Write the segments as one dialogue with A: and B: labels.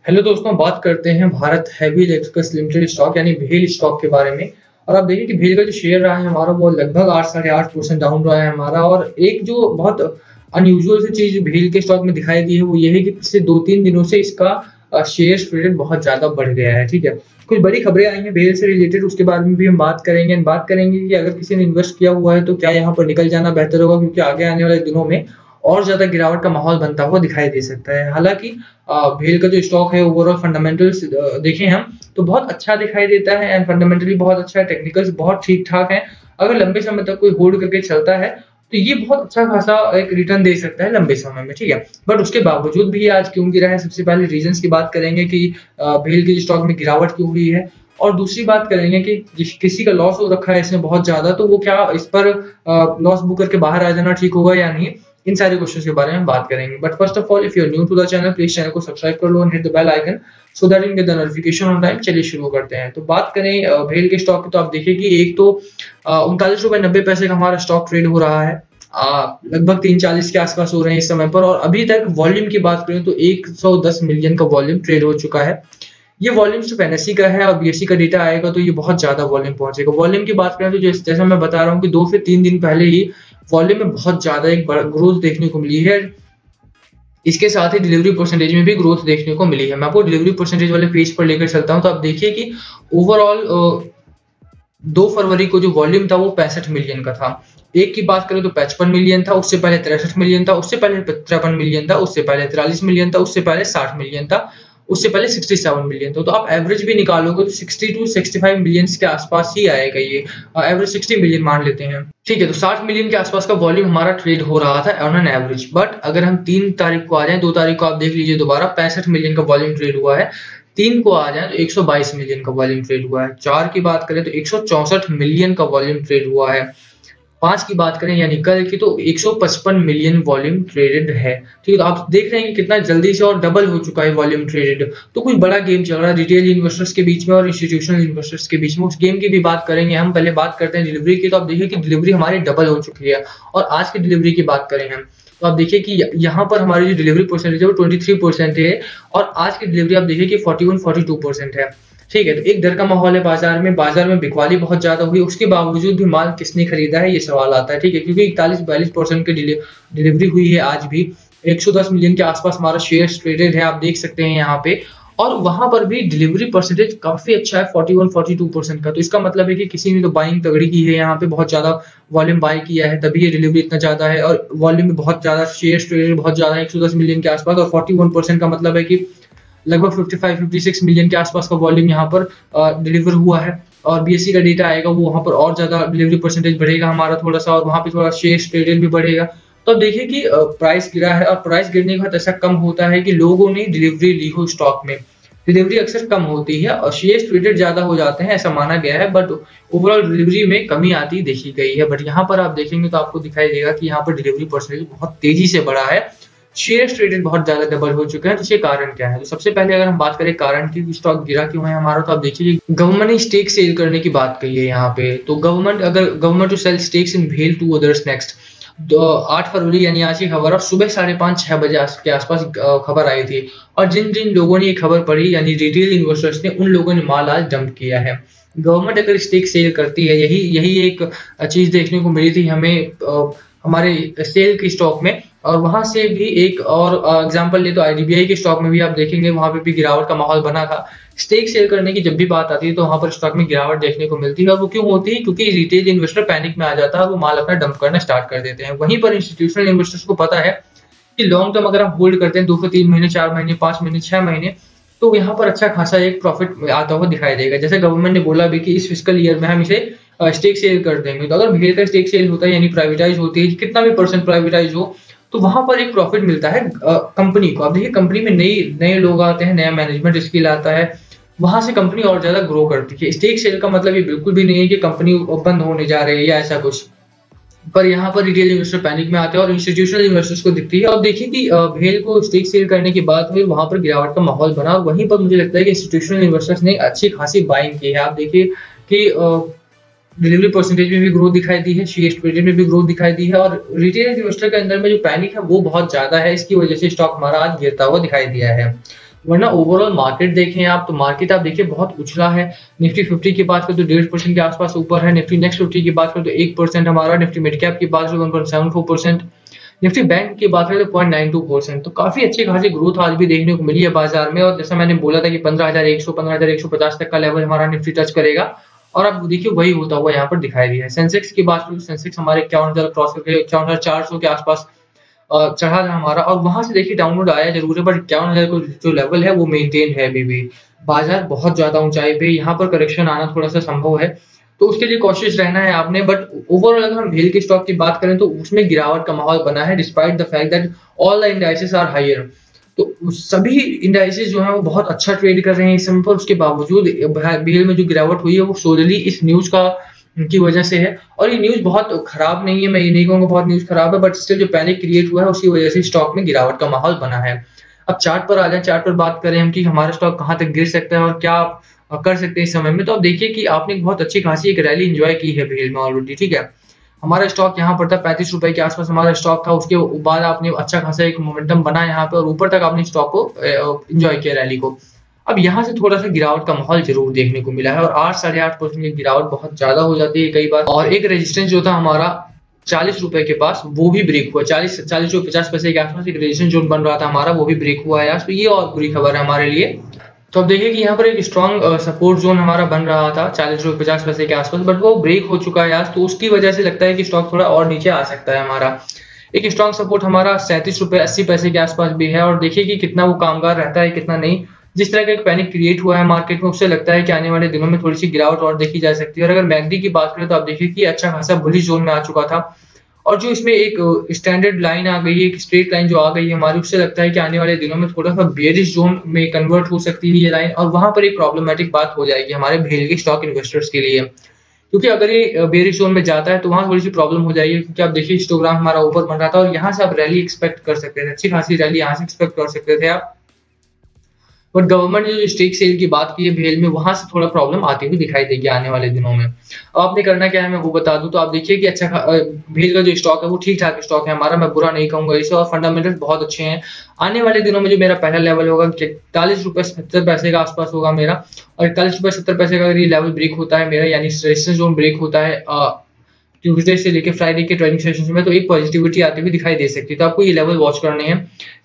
A: Hello दोस्तों, बात करते हैं Bharat heavy electricals limited stock यानी भेल स्टॉक के बारे में। और आप देखिए कि भेल का जो शेयर रहा है हमारा वो लगभग 8 साढ़े 8% डाउन रहा है हमारा। और एक जो बहुत अनयूजुअल सी चीज़ भेल के स्टॉक में दिखाई दी है वो ये है कि पिछले 2-3 दिनों से इसका शेयर ट्रेडेड बहुत ज़्यादा बढ़ गया है, ठीक है। कुछ बड़ी खबरें आई हैं भेल से रिलेटेड, उसके बारे में भी हम बात करेंगे एंड बात करेंगे कि अगर किसी ने इन्वेस्ट किया हुआ है तो क्या यहाँ पर निकल जाना बेहतर होगा, क्योंकि आगे आने वाले दिनों में और ज़्यादा गिरावट का माहौल बनता हुआ दिखाई दे सकता है। हालाँकि भेल का जो स्टॉक है ओवरऑल फंडामेंटल्स देखें हम तो बहुत अच्छा दिखाई देता है एंड फंडामेंटली बहुत अच्छा है, टेक्निकल्स बहुत ठीक-ठाक हैं। अगर लंबे समय तक कोई होल्ड करके चलता है तो ये बहुत अच्छा खासा एक रिटर्न दे सकता है लंबे समय में, ठीक है। बट उसके बावजूद भी ये आज क्यों गिरा है, सबसे पहले रीज़न्स की बात करेंगे कि भेल के स्टॉक में गिरावट क्यों हुई है। और दूसरी बात करेंगे कि किसी का लॉस हो रखा है इसमें बहुत ज़्यादा, तो वो क्या इस पर लॉस बुक करके बाहर आ जाना ठीक होगा या नहीं? इन सारे क्वेश्चंस के बारे में बात करेंगे। But first of all if you are new to the channel please channel को सब्सक्राइब कर लो and hit the bell icon so that you get the notification on time. चलिए शुरू करते हैं। तो बात करें भेल के स्टॉक की, तो आप देखिए कि एक तो 39 रुपए 90 पैसे का हमारा स्टॉक ट्रेड हो रहा है। लगभग 340 के आसपास हो रहे हैं इस समय पर। और अभी तक वॉल्यूम की बात करें तो 110 मिलियन का वॉल्यूम ट्रेड हो चुका है। ये वॉल्यूम सिर्फ एनएससी का है और बीएससी का डेटा आएगा तो ये बहुत ज्यादा वॉल्यूम पहुंचेगा। वॉल्यूम की बात करें तो जैसा मैं बता रहा हूँ कि 2 से 3 दिन पहले ही वॉल्यूम में बहुत ज्यादा एक बड़ा ग्रोथ देखने को मिली है। इसके साथ ही डिलीवरी परसेंटेज में भी ग्रोथ देखने को मिली है। मैं आपको डिलीवरी परसेंटेज वाले पेज पर लेकर चलता हूँ तो आप देखिए कि ओवरऑल 2 फरवरी को जो वॉल्यूम था वो 65 मिलियन का था। एक की बात करें तो 55 मिलियन था, उससे पहले 63 मिलियन था, उससे पहले 53 मिलियन था, उससे पहले 43 मिलियन था, उससे पहले 60 मिलियन था, उससे पहले 67 मिलियन था। तो आप एवरेज भी निकालोगे तो 60 टू 65 मिलियंस के आसपास ही आएगा ये। एवरेज 60 मिलियन मान लेते हैं, ठीक है। तो 60 मिलियन के आसपास का वॉल्यूम हमारा ट्रेड हो रहा था ऑन एन एवरेज। बट अगर हम 3 तारीख को आ जाएं, 2 तारीख को आप देख लीजिए दोबारा 65 मिलियन का वॉल्यूम ट्रेड हुआ है। 3 को आ जाए तो 122 मिलियन का वॉल्यूम ट्रेड हुआ है। 4 की बात करें तो 164 मिलियन का वॉल्यूम ट्रेड हुआ है। 5 की बात करें यानी कल की तो 155 मिलियन वॉल्यूम ट्रेडेड है, ठीक है। तो आप देख रहे हैं कि कितना जल्दी से और डबल हो चुका है वॉल्यूम ट्रेडेड। तो कुछ बड़ा गेम चल रहा है रिटेल इन्वेस्टर्स के बीच में और इंस्टीट्यूशनल इन्वेस्टर्स के बीच में। उस गेम की भी बात करेंगे हम। पहले बात करते हैं डिलीवरी की। तो आप देखिए कि डिलीवरी हमारी डबल हो चुकी है। और आज की डिलीवरी की बात करें हम तो आप देखिए कि यहाँ पर हमारी जो डिलीवरी परसेंटेज है वो 23% है और आज की डिलीवरी आप देखिए कि 41-42% है, ठीक है। तो एक डर का माहौल है बाजार में बिकवाली बहुत ज्यादा हुई, उसके बावजूद भी माल किसने खरीदा है ये सवाल आता है, ठीक है। क्योंकि 41-42% की डिलीवरी हुई है आज भी। 110 मिलियन के आसपास हमारा शेयर ट्रेडेड है, आप देख सकते हैं यहाँ पे। और वहां पर भी डिलीवरी परसेंटेज काफी अच्छा है 41-42% का। तो इसका मतलब है कि किसी ने तो बाइंग तगड़ी की है, यहाँ पे बहुत ज्यादा वॉल्यूम बाय किया है तभी ये डिलीवरी इतना ज्यादा है। और वॉल्यूम में बहुत ज्यादा शेयर ट्रेडेड बहुत ज्यादा है 110 मिलियन के आसपास। और 41% का मतलब है कि लगभग 55-56 मिलियन के आसपास का वॉल्यूम यहाँ पर डिलीवर हुआ है। और बीएससी का डेटा आएगा वो वहाँ पर और ज्यादा डिलीवरी परसेंटेज बढ़ेगा हमारा थोड़ा सा, और वहाँ पे थोड़ा शेयर ट्रेडेड भी बढ़ेगा। तो अब देखिए कि प्राइस गिरा है और प्राइस गिरने के बाद ऐसा कम होता है कि लोगों ने डिलीवरी ली हो स्टॉक में। डिलीवरी अक्सर कम होती है और शेयर ट्रेडेड ज्यादा हो जाते हैं ऐसा माना गया है। बट ओवरऑल डिलीवरी में कमी आती देखी गई है। बट यहाँ पर आप देखेंगे तो आपको दिखाई देगा कि यहाँ पर डिलीवरी परसेंटेज बहुत तेजी से बढ़ा है। शेयर ट्रेडेड बहुत ज्यादा डबल हो चुके हैं। तो इसके कारण क्या है? तो सबसे पहले अगर हम बात करें कारण की स्टॉक गिरा क्यों है हमारा, तो आप देखिए गवर्नमेंट ने स्टेक सेल करने की बात कही है यहाँ पे। तो government to sell stakes in भेल टू अदर्स नेक्स्ट। 8 फरवरी यानी आज की खबर और सुबह 5:30-6 बजे के आसपास खबर आई थी। और जिन जिन लोगों ने ये खबर पढ़ी यानी रिटेल इन्वेस्टर्स ने, उन लोगों ने माल आज डंप किया है। गवर्नमेंट अगर स्टेक सेल करती है, यही एक चीज देखने को मिली थी हमें हमारे सेल के स्टॉक में। और वहां से भी एक और एग्जांपल ले तो आईडीबीआई के स्टॉक में भी आप देखेंगे वहां पे भी गिरावट का माहौल बना था। स्टेक सेल करने की जब भी बात आती है तो वहां पर स्टॉक में गिरावट देखने को मिलती है। और वो क्यों होती है? क्योंकि रिटेल इन्वेस्टर पैनिक में आ जाता है और वो माल अपना डंप करना स्टार्ट कर देते हैं। वहीं पर इंस्टीट्यूशनल इन्वेस्टर्स को पता है कि लॉन्ग टर्म अगर आप होल्ड करते हैं 2 से 3 महीने, 4 महीने, 5 महीने, 6 महीने, तो यहाँ पर अच्छा खासा एक प्रॉफिट आता हुआ दिखाई देगा। जैसे गवर्नमेंट ने बोला भी कि इस फिस्कल ईयर में हम इसे स्टेक सेल कर देंगे। तो अगर भेड़ का स्टेक सेल होता है यानी प्राइवेटाइज होती है, कितना भी परसेंट प्राइवेटाइज हो, तो वहां पर एक प्रॉफिट मिलता है कंपनी को। अब देखिए कंपनी में नए लोग आते हैं, नया मैनेजमेंट स्किल आता है, वहां से कंपनी और ज्यादा ग्रो करती है। स्टेक सेल का मतलब ये बिल्कुल भी नहीं है कि कंपनी बंद होने जा रही है या ऐसा कुछ। पर यहाँ पर रिटेल इन्वेस्टर पैनिक में आते हैं और इंस्टीट्यूशनल इन्वेस्टर्स को दिखती है। और देखिए कि भेल को स्टेक सेल करने की बात हुई, वहां पर गिरावट का माहौल बना। वहीं पर मुझे लगता है कि इंस्टीट्यूशनल इन्वेस्टर्स ने अच्छी खासी बाइंग की है। आप देखिए कि डिलीवरी परसेंटेज में भी ग्रोथ दिखाई दी है, शेयर ट्रेडेड में भी ग्रोथ दिखाई दी है। और रिटेल इन्वेस्टर के अंदर में जो पैनिक है वो बहुत ज्यादा है, इसकी वजह से स्टॉक हमारा आज गिरता हुआ दिखाई दिया है। वरना ओवरऑल मार्केट देखें आप, तो मार्केट आप देखिए बहुत उछला है। निफ्टी 50 की बात करें तो 1.5% के आसपास ऊपर है। निफ्टी नेक्स्ट 50 की बात करें तो 1% हमारा। निफ्टी मिड कैप की बात करें 1.74%। निफ्टी बैंक की बात करें तो 0.92%। तो काफी अच्छी खासी ग्रोथ आज भी देखने को मिली है बाजार में। और जैसा मैंने बोला था कि 15,100 15,150 तक का लेवल हमारा निफ्टी टच करेगा, और अब देखिए वही होता हुआ यहाँ पर दिखाई दिया है। सेंसेक्स की बात करें तो सेंसेक्स हमारे 51,000 क्रॉस करके 51,400 के आसपास चढ़ा था हमारा, और वहां से देखिए डाउनलोड आया जरूर है, बट 51,000 को जो लेवल है वो मेंटेन है अभी भी। बाजार बहुत ज्यादा ऊंचाई पे, यहाँ पर करेक्शन आना थोड़ा सा संभव है, तो उसके लिए कोशिश रहना है आपने। बट ओवरऑल अगर हम भेल के स्टॉक की बात करें तो उसमें गिरावट का माहौल बना है, despite the fact that all the indices are higher. तो सभी इंडाइसेस जो है वो बहुत अच्छा ट्रेड कर रहे हैं इस समय पर। उसके बावजूद भेल में जो गिरावट हुई है वो सोलली इस न्यूज का की वजह से है। और ये न्यूज बहुत खराब नहीं है, मैं ये नहीं कहूंगा बहुत न्यूज खराब है, बट स्टिल जो पैनिक क्रिएट हुआ है उसकी वजह से स्टॉक में गिरावट का माहौल बना है। अब चार्ट पर आ जाए, चार्ट पर बात करें हम कि हमारा स्टॉक कहां तक गिर सकता है और क्या आप कर सकते हैं इस समय में। तो आप देखिए कि आपने बहुत अच्छी खासी एक रैली एंजॉय की है भेल में ऑलरेडी, ठीक है। हमारा स्टॉक यहाँ पर था 35 रुपए के आसपास हमारा स्टॉक था। उसके बाद आपने अच्छा खासा एक मोमेंटम बना यहाँ पे, और ऊपर तक आपने स्टॉक को एंजॉय किया रैली को। अब यहाँ से थोड़ा सा गिरावट का माहौल जरूर देखने को मिला है, और 8 साढ़े 8% की गिरावट बहुत ज्यादा हो जाती है कई बार। और एक रेजिस्टेंस जो था हमारा 40 रुपए के पास, वो भी ब्रेक हुआ। 40 जो 50 पैसे के आसपास एक रेजिस्टेंस जोन बन रहा था हमारा, वो भी ब्रेक हुआ है आज। तो ये और बुरी खबर है हमारे लिए। तो अब देखिए कि यहाँ पर एक स्ट्रॉन्ग सपोर्ट जोन हमारा बन रहा था 40 रुपए 50 पैसे के आसपास, बट वो ब्रेक हो चुका है आज। तो उसकी वजह से लगता है कि स्टॉक थोड़ा और नीचे आ सकता है हमारा। एक स्ट्रॉन्ग सपोर्ट हमारा 37 रुपए 80 पैसे के आसपास भी है, और देखिए कि कितना वो कामगार रहता है कितना नहीं। जिस तरह का एक पैनिक क्रिएट हुआ है मार्केट में, उससे लगता है कि आने वाले दिनों में थोड़ी सी गिरावट और देखी जा सकती है। और अगर मैकडी की बात करें तो आप देखिए कि अच्छा खासा बुलिश जोन में आ चुका था, और जो इसमें एक स्टैंडर्ड लाइन आ गई है, एक स्ट्रेट लाइन जो आ गई है हमारी, उससे लगता है कि आने वाले दिनों में थोड़ा सा बेयरिश जोन में कन्वर्ट हो सकती है ये लाइन, और वहां पर एक प्रॉब्लमेटिक बात हो जाएगी हमारे भेल के स्टॉक इन्वेस्टर्स के लिए। क्योंकि अगर ये बेयरिश जोन में जाता है तो वहां थोड़ी सी प्रॉब्लम हो जाएगी, क्योंकि आप देखिए हिस्टोग्राम हमारा ऊपर बन रहा था, और यहाँ से आप रैली एक्सपेक्ट कर सकते थे, अच्छी खासी रैली यहाँ से एक्सपेक्ट कर सकते थे आप। बट गवर्नमेंट ने जो स्टेक सेल की बात की है भेल में, वहां से थोड़ा प्रॉब्लम आती हुई दिखाई देगी आने वाले दिनों में। अब आपने करना क्या है मैं वो बता दूं। तो आप देखिए कि भेल का जो स्टॉक है वो ठीक ठाक स्टॉक है हमारा, मैं बुरा नहीं कहूंगा इसे, और फंडामेंटल्स बहुत अच्छे हैं। आने वाले दिनों में जो मेरा पहला लेवल होगा 41 रुपए 70 पैसे के आसपास होगा मेरा, और 41 रुपए 70 पैसे का अगर ये लेवल ब्रेक होता है मेरा, यानी रेजिस्टेंस जोन ब्रेक होता है ट्यूसडे से लेके फ्राइडे के ट्रेडिंग सेशन में, तो एक पॉजिटिविटी आती हुई दिखाई दे सकती है। तो आपको ये लेवल वॉच करने हैं।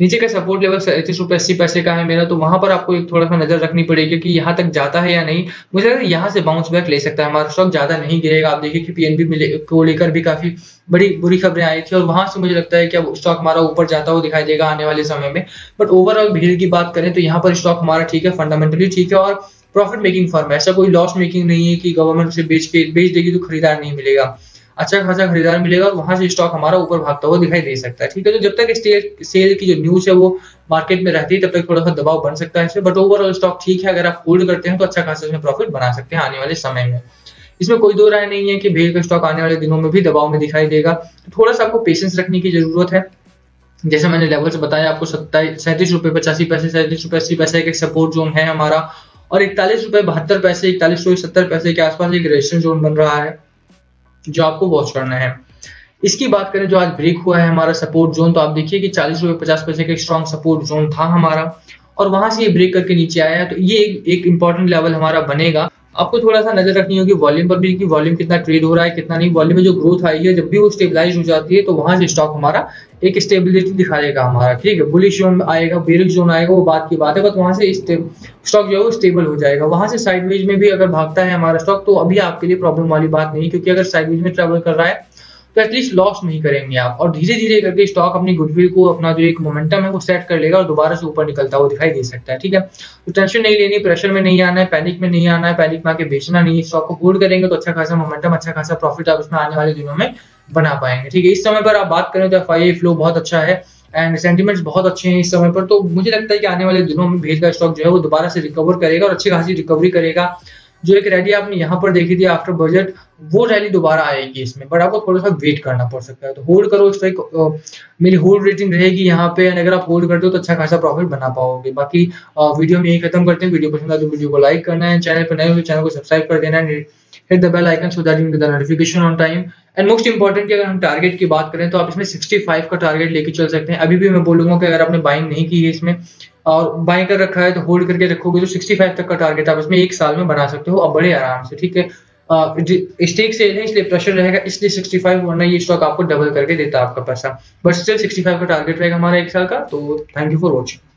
A: नीचे का सपोर्ट लेवल 37 रुपए 80 पैसे का है मेरा, तो वहां पर आपको एक थोड़ा सा नजर रखनी पड़ेगी कि यहाँ तक जाता है या नहीं। मुझे लगता है यहाँ से बाउंस बैक ले सकता है हमारा स्टॉक, ज्यादा नहीं गिरेगा। आप देखिए कि पीएनबी को लेकर भी काफी बड़ी बुरी खबरें आई थी, और वहां से मुझे लगता है कि अब स्टॉक हमारा ऊपर जाता हुआ दिखाई देगा आने वाले समय में। बट ओवरऑल भीड़ की बात करें तो यहाँ पर स्टॉक हमारा ठीक है, फंडामेंटली ठीक है, और प्रॉफिट मेकिंग फर्म है। ऐसा कोई लॉस मेकिंग नहीं है कि गवर्नमेंट उसे बेच देगी तो खरीदार नहीं मिलेगा, अच्छा खासा खरीदार मिलेगा, और वहां से स्टॉक हमारा ऊपर भागता हुआ दिखाई दे सकता है, ठीक है। तो जब तक सेल की जो न्यूज है वो मार्केट में रहती है तब तक थोड़ा सा दबाव बन सकता है इसमें, बट ओवरऑल स्टॉक ठीक है। अगर आप होल्ड करते हैं तो अच्छा खासा इसमें प्रॉफिट बना सकते हैं आने वाले समय में। इसमें कोई दो राय नहीं है कि भेल का स्टॉक आने वाले दिनों में भी दबाव में दिखाई देगा। तो थोड़ा सा आपको पेशेंस रखने की जरूरत है। जैसे मैंने लेवल्स बताया आपको 37 रुपए 85 पैसे 37 रुपए 80 पैसे का सपोर्ट जोन है हमारा, और 41 रुपए 72 पैसे 41 रुपए 70 पैसे के आसपास एक रेजिस्टेंस जोन बन रहा है जो आपको वॉच करना है। इसकी बात करें जो आज ब्रेक हुआ है हमारा सपोर्ट जोन, तो आप देखिए कि 40 रुपए 50 पैसे का स्ट्रॉन्ग सपोर्ट जोन था हमारा, और वहां से ये ब्रेक करके नीचे आया है। तो ये एक इंपॉर्टेंट लेवल हमारा बनेगा। आपको थोड़ा सा नजर रखनी होगी वॉल्यूम पर भी कि वॉल्यूम कितना ट्रेड हो रहा है कितना नहीं। वॉल्यूम में जो ग्रोथ आई है जब भी वो स्टेबलाइज हो जाती है तो वहां से स्टॉक हमारा एक स्टेबिलिटी दिखाएगा हमारा, ठीक है। बुलिश जोन आएगा, बेरिश जोन आएगा, वो बात की बात है, बट वहां से स्टॉक जो है वो स्टेबल हो जाएगा। वहां से साइडवेज में भी अगर भागता है हमारा स्टॉक तो अभी आपके लिए प्रॉब्लम वाली बात नहीं, क्योंकि अगर साइडवेज में ट्रेवल कर रहा है तो एटलीस्ट लॉस नहीं करेंगे आप, और धीरे धीरे करके स्टॉक अपनी गुडविल को, अपना जो एक मोमेंटम है वो सेट कर लेगा और दोबारा से ऊपर निकलता हुआ दिखाई दे सकता है, ठीक है। तो टेंशन नहीं लेनी, प्रेशर में नहीं आना है, पैनिक में नहीं आना है, पैनिक में आके बेचना नहीं है। स्टॉक को होल्ड करेंगे तो अच्छा खासा मोमेंटम, अच्छा खासा प्रॉफिट आप उसमें आने वाले दिनों में बना पाएंगे, ठीक है। इस समय पर आप बात करें तो एफआईआई फ्लो बहुत अच्छा है एंड सेंटिमेंट्स बहुत अच्छे हैं इस समय पर। तो मुझे लगता है कि आने वाले दिनों में भेल का स्टॉक जो है वो दोबारा से रिकवर करेगा और अच्छी खासी रिकवरी करेगा। जो एक रैली आपने यहाँ पर देखी थी आफ्टर बजट, वो रैली दोबारा आएगी इसमें, बट आपको थोड़ा सा वेट करना पड़ सकता है। तो होल्ड करो स्टॉक, मेरी होल्ड रेटिंग रहेगी यहाँ पे, एंड अगर आप होल्ड करते हो तो अच्छा खासा प्रॉफिट बना पाओगे। बाकी वीडियो में यही खत्म करते हैं। वीडियो पसंद आए तो वीडियो को लाइक करना है, चैनल पर नए हो तो चैनल को सब्सक्राइब कर देना है, hit the bell icon so that you get the notification on time. And most important कि अगर हम टारगेट की बात करें तो आप इसमें 65 का टारगेट लेके चल सकते हैं। अभी भी मैं बोलूंगा कि अगर आपने बाइंग नहीं की है इसमें और बाइंग कर रखा है तो होल्ड करके रखोगे तो 65 तक का टारगेट आप इसमें एक साल में बना सकते हो अब बड़े आराम से, ठीक है। स्टेक सेल है इसलिए प्रेशर रहेगा, इसलिए 65, वरना ये स्टॉक आपको डबल करके देता है आपका पैसा। बट स्टिल 65 का टारगेट रहेगा हमारा एक साल का। तो थैंक यू फॉर वॉचिंग।